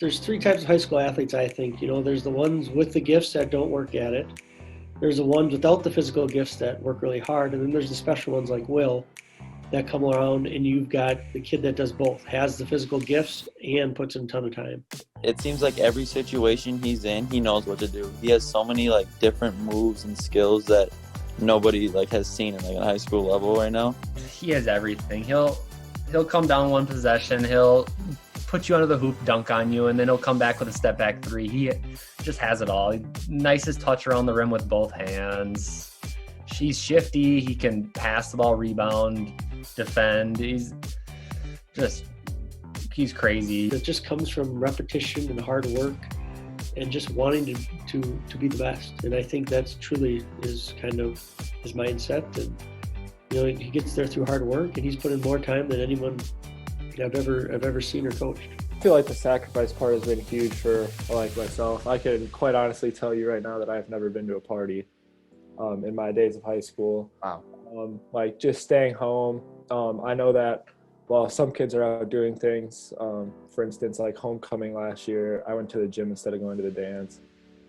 There's three types of high school athletes, I think. There's the ones with the gifts that don't work at it. There's the ones without the physical gifts that work really hard. And then there's the special ones like Will that come around, and you've got the kid that does both, has the physical gifts and puts in a ton of time. It seems like every situation he's in, he knows what to do. He has so many different moves and skills that nobody has seen in a high school level right now. He has everything. He'll come down one possession, he'll put you under the hoop, dunk on you, and then he'll come back with a step back three. He just has it all. Nicest touch around the rim with both hands. He's shifty. He can pass the ball, rebound, defend. He's crazy. It just comes from repetition and hard work and just wanting to be the best. And I think that's truly is kind of his mindset. And he gets there through hard work, and he's put in more time than anyone I've ever seen or coached. I feel like the sacrifice part has been huge for myself. I can quite honestly tell you right now that I've never been to a party in my days of high school. Wow. Just staying home. I know that while some kids are out doing things, for instance, like homecoming last year, I went to the gym instead of going to the dance.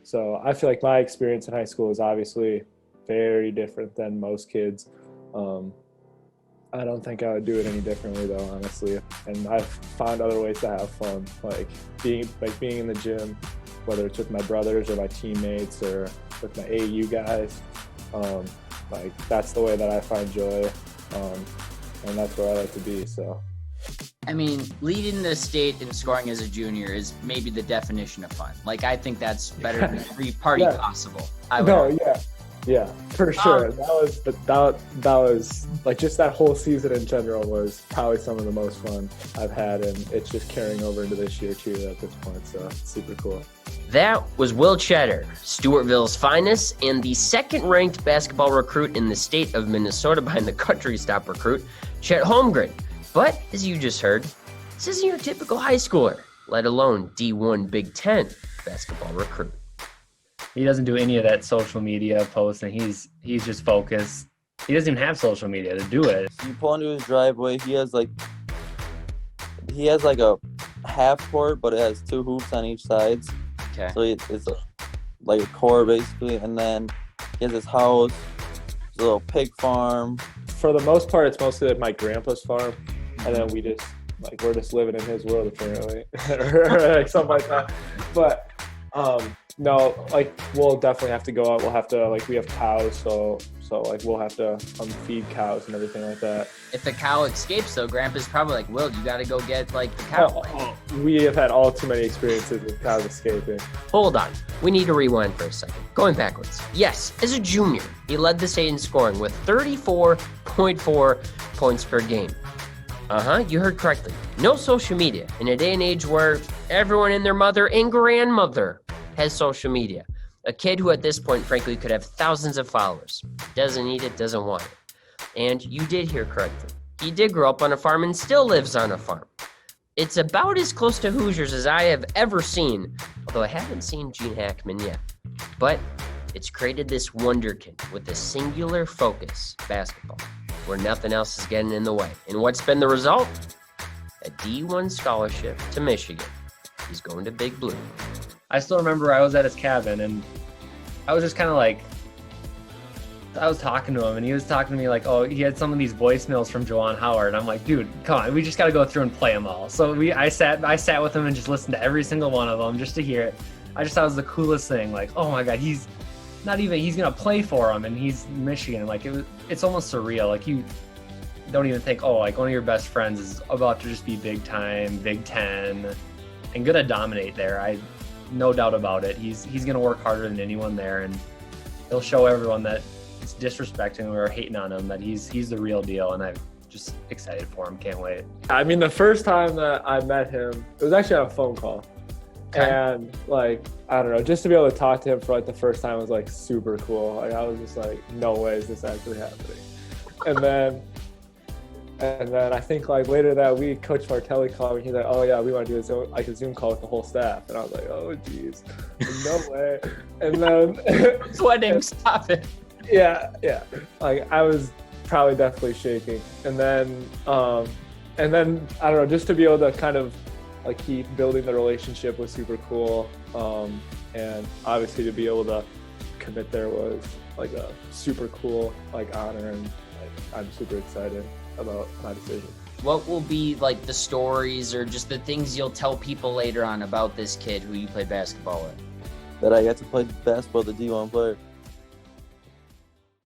So I feel like my experience in high school is obviously very different than most kids. I don't think I would do it any differently though, honestly. And I've found other ways to have fun, being in the gym, whether it's with my brothers or my teammates or with my AAU guys. That's the way that I find joy, and that's where I like to be. So, I mean, leading the state in scoring as a junior is maybe the definition of fun. I think that's better than every party possible. Yeah, for sure. That was just that whole season in general was probably some of the most fun I've had, and it's just carrying over into this year too at this point. So it's super cool. That was Will Tschetter, Stewartville's finest and the second-ranked basketball recruit in the state of Minnesota behind the country stop recruit, Chet Holmgren. But as you just heard, this isn't your typical high schooler, let alone D1 Big Ten basketball recruit. He doesn't do any of that social media posting. He's just focused. He doesn't even have social media to do it. You pull into his driveway, he has a half court, but it has two hoops on each side. Okay. So it's a core basically, and then he has his house, his little pig farm. For the most part, it's mostly my grandpa's farm, and then we just we're just living in his world apparently, or something like that. But no, we'll definitely have to go out. We'll have to we have cows, so we'll have to feed cows and everything like that. If the cow escapes, though, Grandpa's probably like, Will, you got to go get the cow. We have had all too many experiences with cows escaping. Hold on. We need to rewind for a second. Going backwards. Yes, as a junior, he led the state in scoring with 34.4 points per game. You heard correctly. No social media in a day and age where everyone and their mother and grandmother has social media. A kid who at this point, frankly, could have thousands of followers. Doesn't need it, doesn't want it. And you did hear correctly. He did grow up on a farm and still lives on a farm. It's about as close to Hoosiers as I have ever seen, although I haven't seen Gene Hackman yet. But it's created this wonderkind with a singular focus, basketball, where nothing else is getting in the way. And what's been the result? A D1 scholarship to Michigan. He's going to Big Blue. I still remember I was at his cabin, and I was just kind of I was talking to him, and he was talking to me he had some of these voicemails from Juwan Howard. And I'm like, dude, come on, we just got to go through and play them all. So I sat with him and just listened to every single one of them just to hear it. I just thought it was the coolest thing. Oh my God, he's going to play for him, and he's Michigan. It's almost surreal. You don't even think, one of your best friends is about to just be big time, Big Ten, and going to dominate there. No doubt about it. He's going to work harder than anyone there, and he'll show everyone that it's disrespecting him or hating on him, that he's the real deal, and I'm just excited for him. Can't wait. I mean, the first time that I met him, it was actually on a phone call. Okay. And I don't know, just to be able to talk to him for the first time was super cool. I was just no way is this actually happening. And then I think later that week, Coach Martelli called me. He's like, "Oh yeah, we want to do a Zoom call with the whole staff." And I was like, "Oh geez, no way." And then sweating, stop it. Yeah. I was probably definitely shaking. And then I don't know, just to be able to kind of like building the relationship was super cool. And obviously to be able to commit there was like a super cool like honor, and like, I'm super excited about my decision. What will be like the stories or just the things you'll tell people later on about this kid who you played basketball with? That I got to play basketball with a D1 player.